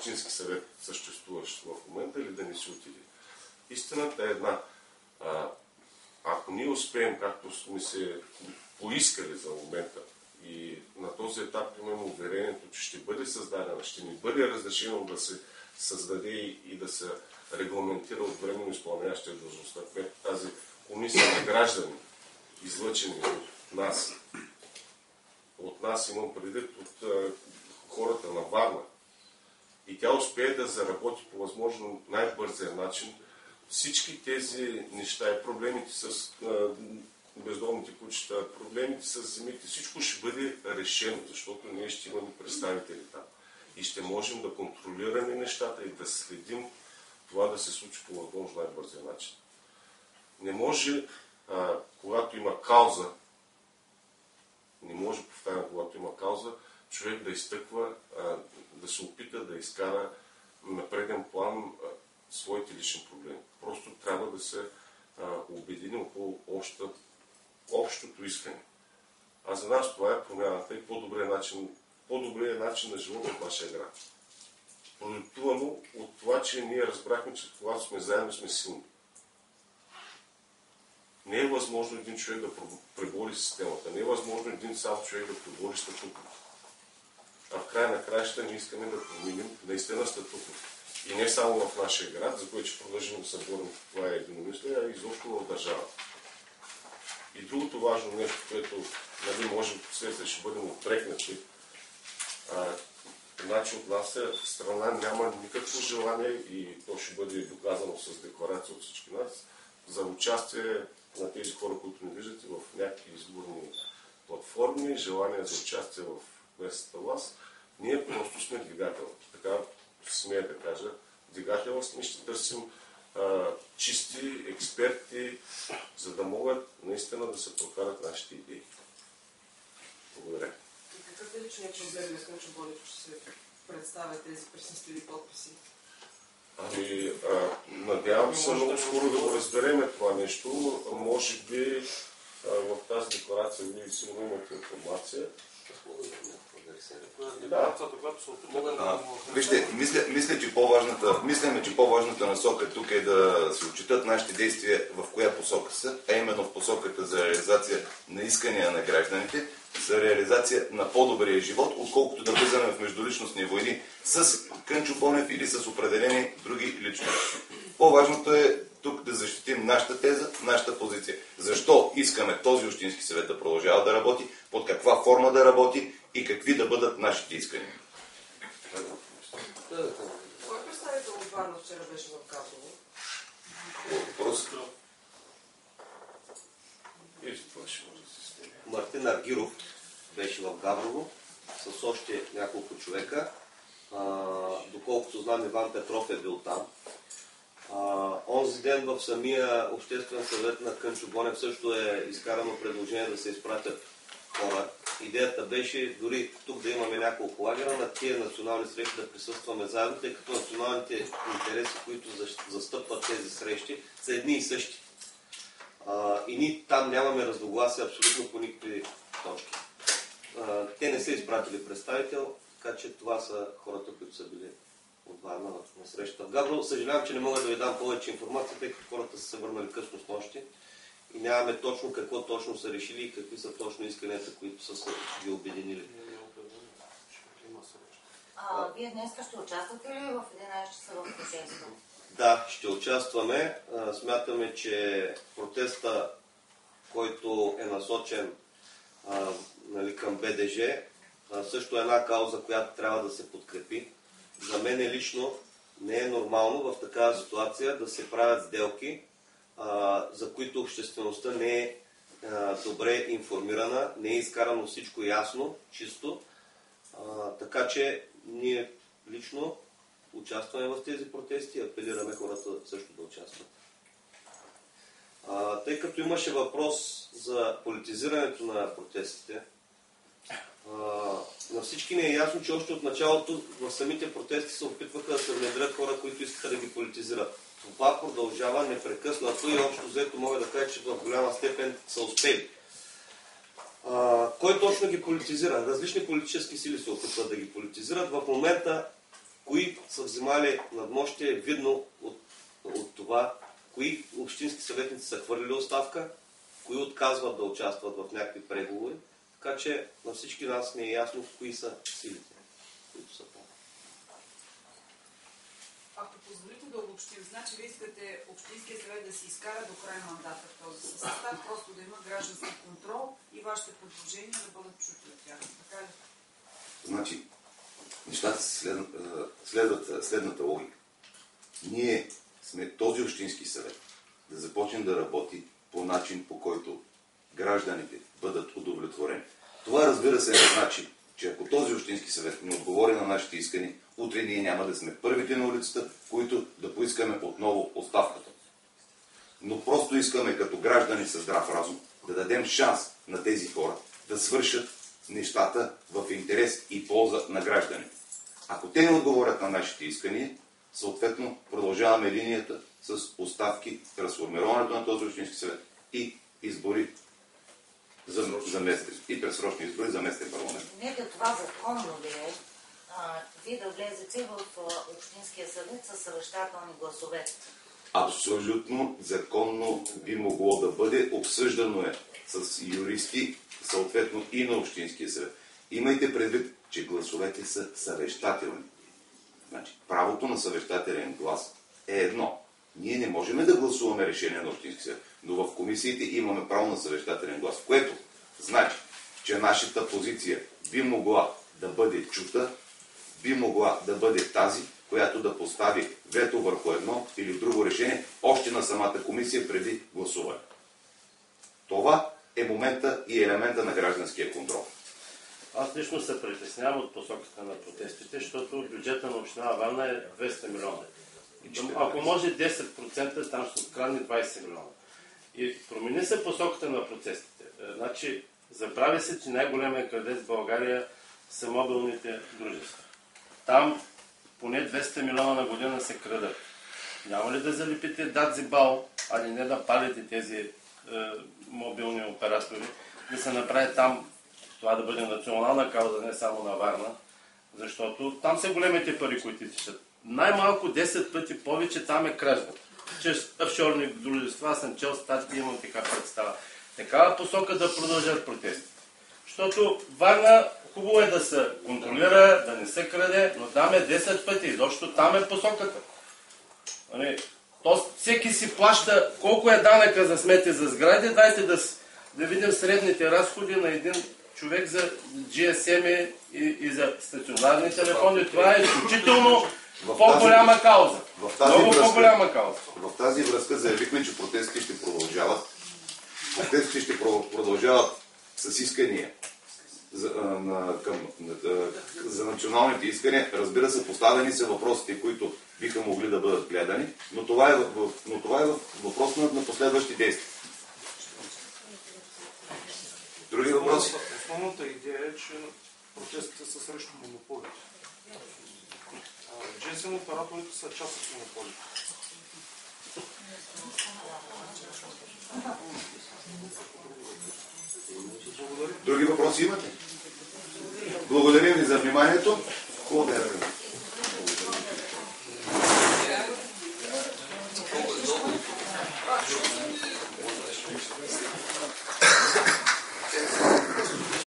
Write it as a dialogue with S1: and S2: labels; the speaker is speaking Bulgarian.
S1: общински съвет, съществуващ в момента, или да не си отиде. Истината е една. Ако ние успеем, както сме се поискали за момента, и на този етап имаме уверението, че ще бъде създадена, ще ни бъде разрешено да се създаде и да се регламентира от временно изпълняващия длъжността, тази комисия на граждани, излъчени от нас имам предвид от хората на Варна, и тя успее да заработи по възможно най-бързия начин, всички тези неща и проблемите с бездомните кучета, проблемите с земите, всичко ще бъде решено, защото ние ще имаме представители там. И ще можем да контролираме нещата и да следим това да се случи по възможно най-бързия начин. Не може, когато има кауза, когато има кауза, човек да изтъква, да се опита да изкара на преден план своите лични проблеми. Просто трябва да се обедини около общото искане. А за нас това е промяната и по-добрият начин на живота в нашия град. Продиктувано от това, че ние разбрахме, че когато сме заедно, сме силни. Не е възможно един човек да пребори системата. Не е възможно един сам човек да пребори статута. А в края на краища ние искаме да променим наистина статута. И не само в нашия град, за което ще продължим да се борим, това е единомислие, а изобщо в държавата. И другото важно нещо, което може в последствие ще бъдем отпрекнати, значи от нас страна няма никакво желание, и то ще бъде доказано с декларация от всички нас, за участие на тези хора, които не виждате, в някакви изборни платформи, желание за участие в местната власт. Ние просто сме двигател. Така смея да кажа, двигател сме, ще търсим чисти експерти, за да могат наистина да се прокарат нашите идеи. Благодаря.
S2: И какъв е личният проблем, без Кънчо Бонев, ще се представят тези присъствили подписи?
S1: Надявам се много скоро да го разбереме това нещо. Може би в тази декларация вие сигурно имате информация.
S3: Вижте, мислиме, че по-важната насока тук е да се отчитат нашите действия в коя посока са, а именно в посоката за реализация на искания на гражданите, за реализация на по-добрия живот, отколкото да влизаме в междуличностни войни с Кънчо Бонев или с определени други личности. По-важното е тук да защитим нашата теза, нашата позиция. Защо искаме този общински съвет да продължава да работи, под каква форма да работи и какви да бъдат нашите искания.
S2: Кой представител от Варна вчера беше в Габрово?
S4: Мартин Аргиров беше в Габрово с още няколко човека. Доколкото знам, Иван Петров е бил там. Онзи ден в самия обществен съвет на Кънчо Бонев също е изкарано предложение да се изпратят хора. Идеята беше дори тук да имаме няколко лагера, на тия национални срещи да присъстваме заедно, тъй като националните интереси, които застъпват тези срещи, са едни и същи. И ние там нямаме разногласия абсолютно по никакви точки. Те не са изпратили представител, така че това са хората, които са били от Варна на срещата в Габрово. Съжалявам, че не мога да ви дам повече информация, тъй като хората са се върнали късно с нощи и нямаме точно какво точно са решили и какви са точно исканията, които са ги обединили.
S5: Вие днес ще участвате ли в 11 часа в протеста?
S4: Да, ще участваме. Смятаме, че протеста, който е насочен към БДЖ, също е една кауза, която трябва да се подкрепи. За мен лично не е нормално в такава ситуация да се правят сделки, за които обществеността не е добре информирана, не е изкарано всичко ясно, чисто. Така че ние лично участваме в тези протести и апелираме хората също да участват. Тъй като имаше въпрос за политизирането на протестите, на всички не е ясно, че още от началото в самите протести се опитваха да се внедрят хора, които искаха да ги политизират. Това продължава непрекъснато и общо взето мога да кажа, че в голяма степен са успели. Кой точно ги политизира? Различни политически сили се опитват да ги политизират. В момента кои са взимали надмощие, видно от това, кои общински съветници са хвърлили оставка, кои отказват да участват в някакви преговори, така че на всички нас не е ясно кои са силите, които са там.
S6: Ако позволите да обобщим, значи вие искате Общинския съвет да си изкара до край мандата в този състав, просто да има граждански контрол и вашите предложения да бъдат чути от тях. Така ли?
S3: Значи, нещата следват следната логика. Ние сме този общински съвет да започнем да работи по начин, по който гражданите бъдат удовлетворени. Това, разбира се, не значи, че ако този общински съвет не отговори на нашите искания, утре ние няма да сме първите на улицата, които да поискаме отново оставката. Но просто искаме като граждани със здрав разум да дадем шанс на тези хора да свършат нещата в интерес и полза на гражданите. Ако те не отговорят на нашите искания, съответно продължаваме линията с оставки, трансформирането на този общински съвет и избори за местни, и предсрочни избори за местен парламент.
S5: Нека това законно ли е, вие да влезете в Общинския съвет с съвещателни гласове?
S3: Абсолютно законно би могло да бъде, обсъждано е с юристи, съответно и на Общинския съвет. Имайте предвид, че гласовете са съвещателни. Значи, правото на съвещателен глас е едно. Ние не можем да гласуваме решение на Общински съвет, но в комисиите имаме право на съвещателен глас, което значи, че нашата позиция би могла да бъде чута, би могла да бъде тази, която да постави вето върху едно или друго решение, още на самата комисия преди гласуване. Това е момента и елемента на гражданския контрол.
S7: Аз лично се притеснявам от посоката на протестите, защото бюджета на община Варна е 200 милиона. Ако може 10%, там ще открадне 20 милиона. И промени се посоката на протестите. Значи, забрави се, че най-големият крадец в България са мобилните дружества. Там поне 200 милиона на година се крадат. Няма ли да залепите Дадзибал, а не да палите тези мобилни оператори, да се направи там това да бъде национална кауза, не само на Варна, защото там са големите пари, които тичат. Най-малко 10 пъти повече там е кражбата. Чрез офшорни дружества, аз съм чел статии, имам така представа. Такава посока да продължат протестите. Защото Варна хубаво е да се контролира, да не се краде, но там е 10 пъти, защото там е посоката. То всеки си плаща колко е данъка за смете за сгради, дайте да видим средните разходи на един човек за GSM и за стационарни телефони. Това е изключително по-голяма кауза. Много по-голяма кауза.
S3: В тази връзка заявихме, че протестите ще продължават. Протестите ще продължават с искания за националните искания. Разбира се, поставени са въпросите, които биха могли да бъдат гледани, но това е въпрос на последващи действия. Други въпроси?
S8: Основната идея е, че протестите са срещу монополите. GSM операторите са част от монополите.
S3: Други въпроси имате? Благодарим ви за вниманието. Хубаво.